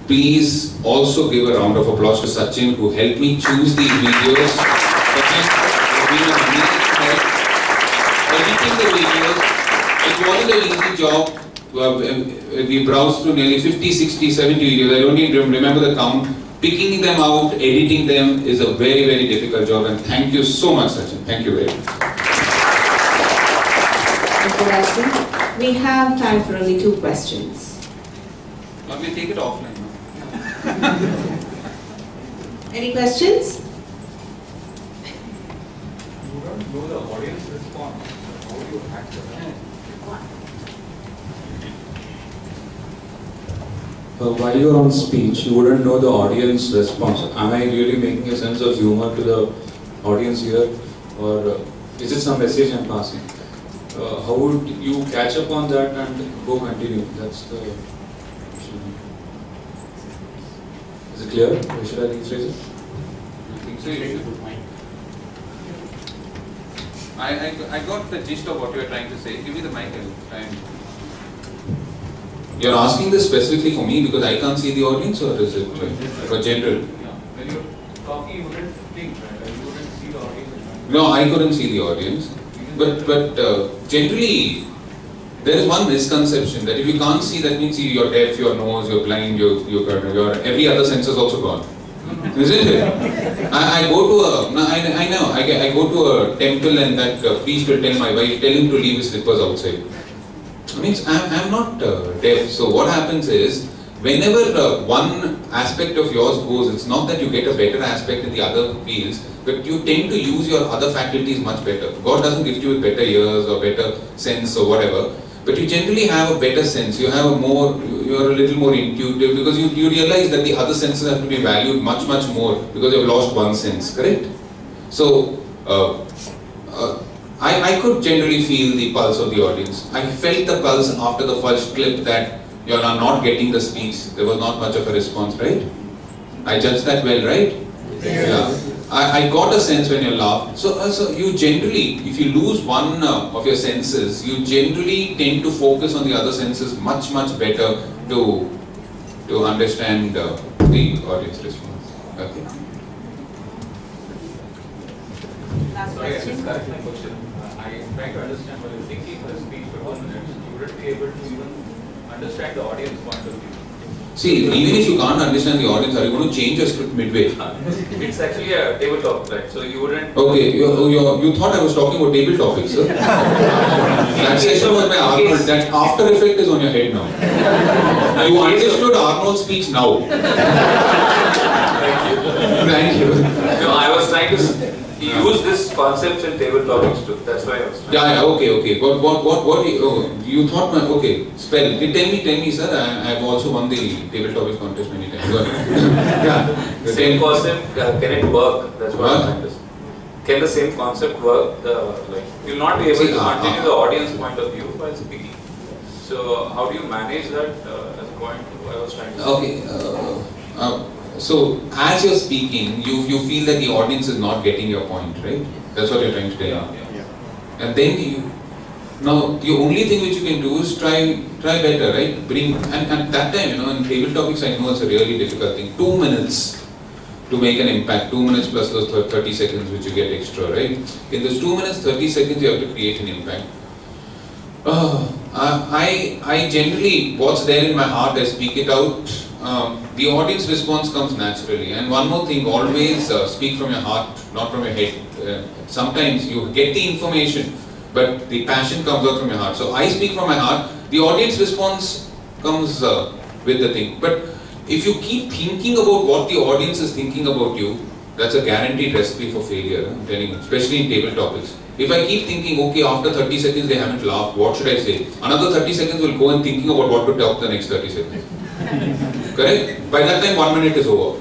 Please also give a round of applause to Sachin, who helped me choose these videos. Sachin has been an amazing help. Editing the videos, it wasn't an easy job. We browsed through nearly 50, 60, 70 videos. I don't even remember the count. Picking them out, editing them is a very, very difficult job. And thank you so much, Sachin. Thank you very much. Mr. Rajdeep, we have time for only 2 questions. Now we'll take it offline. Any questions? You don't know the audience response. How do you hack that? While you're on speech, you wouldn't know the audience response. Am I really making a sense of humor to the audience here, or is it some message I'm passing? How would you catch up on that and go continue? That's the question. Is it clear? Or should I rephrase it? I think so. I got the gist of what you were trying to say. Give me the mic and try and... You're asking this specifically for me because I can't see the audience, or is it for general? Yeah. When you're talking, you wouldn't think, right? You wouldn't see the audience. No, I couldn't see the audience. But generally, there is one misconception that if you can't see, that means you're deaf, you're nose, you're blind, your every other sense is also gone. Isn't it? I go to a, I know, I go to a temple and that priest will tell my wife, tell him to leave his slippers outside. I mean, I'm not deaf, so what happens is, whenever one aspect of yours goes, it's not that you get a better aspect in the other fields, but you tend to use your other faculties much better. God doesn't gift you with better ears or better sense or whatever, but you generally have a better sense. You have a more, you're a little more intuitive because you realize that the other senses have to be valued much more because you've lost one sense, correct? So, I could generally feel the pulse of the audience. I felt the pulse after the first clip that you are not getting the speech. There was not much of a response, right? I judged that well, right? Yeah. I got a sense when you laughed. So you generally, if you lose one of your senses, you generally tend to focus on the other senses much better to understand the audience response. Okay. Sorry, I just correct my question. I'm trying to understand while you're thinking for a speech for 1 minute, you wouldn't be able to even understand the audience point of view. See, even if you can't understand the audience, are you going to change your script midway? It's actually a table talk, right? So you wouldn't... Okay, you thought I was talking about table topics, sir? That session was by Arnold. That after effect is on your head now. You understood Arnold's speech now. Thank you. Thank you. No, I was trying to use this concept in table topics too. That's why I was trying. Yeah, okay. But what you thought my, okay, spell. Tell me, sir, I've also won the table topics contest many times. Yeah. Same concept, can it work? That's what I'm trying to say. Can the same concept work? Like, you'll not be able to continue the audience point of view while speaking. So, how do you manage that as a point I was trying to say? Okay. So, as you're speaking, you feel that the audience is not getting your point, right? That's what you're trying to tell me. Yeah. And then now the only thing which you can do is try better, right? And at that time, in table topics, I know it's a really difficult thing. 2 minutes to make an impact. 2 minutes plus those 30 seconds which you get extra, right? In those 2 minutes, 30 seconds, you have to create an impact. I generally, what's there in my heart, I speak it out. The audience response comes naturally. And one more thing, always speak from your heart, not from your head. Sometimes you get the information, but the passion comes out from your heart. So I speak from my heart. The audience response comes with the thing. But if you keep thinking about what the audience is thinking about you, that's a guaranteed recipe for failure, I'm telling you, especially in table topics. If I keep thinking, okay, after 30 seconds they haven't laughed, what should I say? Another 30 seconds will go and thinking about what to talk the next 30 seconds. Correct? By that time 1 minute is over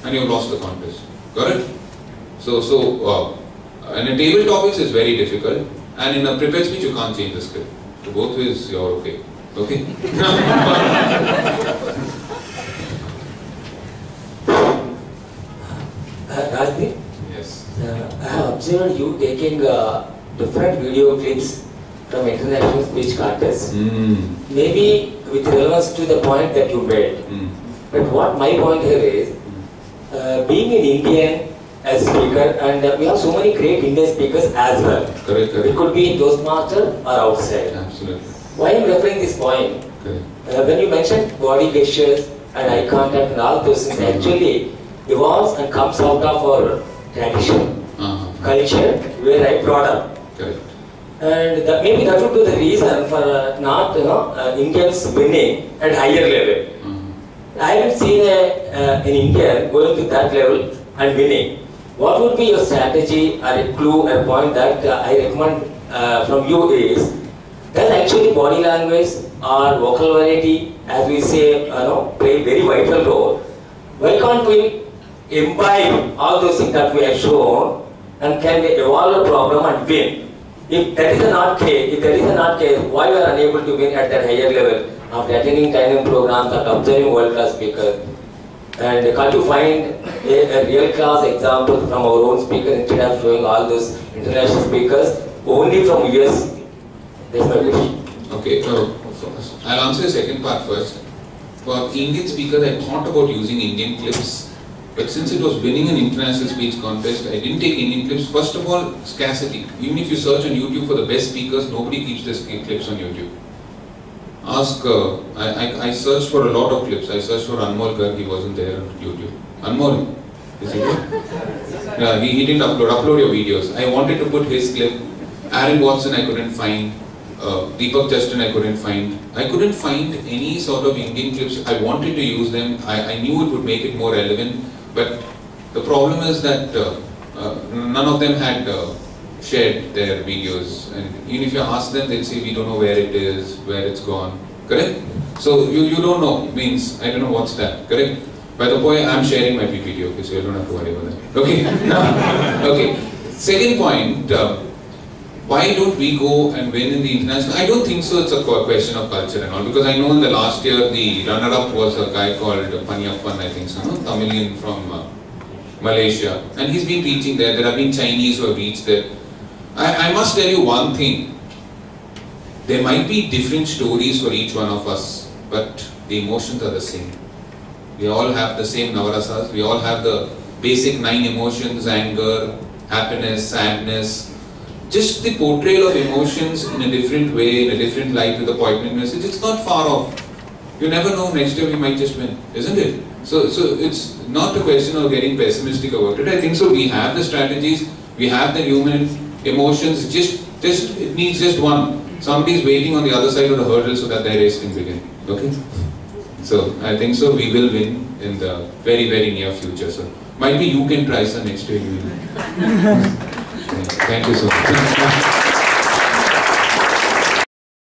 and you've lost the contest. Correct? So and in table topics is very difficult, and in a prepared speech you can't change the script. So both ways you're okay. Okay? Rajdeep? Yes. I have observed you taking different video clips from international speech contests. Maybe with relevance to the point that you made. But what my point here is, being an Indian as speaker, and we have so many great Indian speakers as well. Correct, correct. It could be in Toastmaster or outside. Absolutely. Why I'm referring this point? When you mentioned body gestures and eye contact and all those things, actually evolves and comes out of our tradition, culture, where I brought up. Correct. And maybe that would be the reason for not Indians winning at higher level. I haven't seen an Indian going to that level and winning. What would be your strategy or a clue or a point that I recommend from you is, does actually body language or vocal variety, as we say, play a very vital role? Why can't we imbibe all those things that we have shown, and can we evolve a problem and win? If that is not case, why we are unable to win at that higher level after attending training programs and observing world-class speakers? And can't you find a real class example from our own speaker instead of showing all those international speakers only from US? That's my wish. Okay, I'll answer the second part first. For Indian speakers, I thought about using Indian clips, but since it was winning an international speech contest, I didn't take Indian clips. First of all, scarcity. Even if you search on YouTube for the best speakers, nobody keeps the clips on YouTube. Ask, I searched for a lot of clips. I searched for Anmol Garg, he wasn't there on YouTube. Anmol, is he there? Yeah, he didn't upload your videos. I wanted to put his clip. Aaron Watson I couldn't find. Deepak Justin I couldn't find. I couldn't find any sort of Indian clips. I wanted to use them. I knew it would make it more relevant. But the problem is that none of them had shared their videos, and even if you ask them, they'll say we don't know where it is, where it's gone. Correct? So you don't know, means I don't know what's that. Correct? By the way, I'm sharing my PPT, okay, so you don't have to worry about that. Okay? Okay. Second point, why don't we go and win in the international? I don't think so. It's a question of culture and all, because I know in the last year the runner-up was a guy called Paniyappan, I think so, no? Tamilian from Malaysia, and he's been reaching there. There have been Chinese who have reached there. I must tell you one thing. There might be different stories for each one of us, but the emotions are the same. We all have the same navarasas. We all have the basic 9 emotions: anger, happiness, sadness. Just the portrayal of emotions in a different way, in a different light with a poignant message. It's not far off. You never know, next year we might just win, isn't it? So it's not a question of getting pessimistic about it. I think so. We have the strategies, we have the human emotions. Just it needs just one. Somebody's waiting on the other side of the hurdle so that their race can begin. Okay. So I think so. We will win in the very, very near future. So might be you can try, sir. Next year you will. Thank you so much.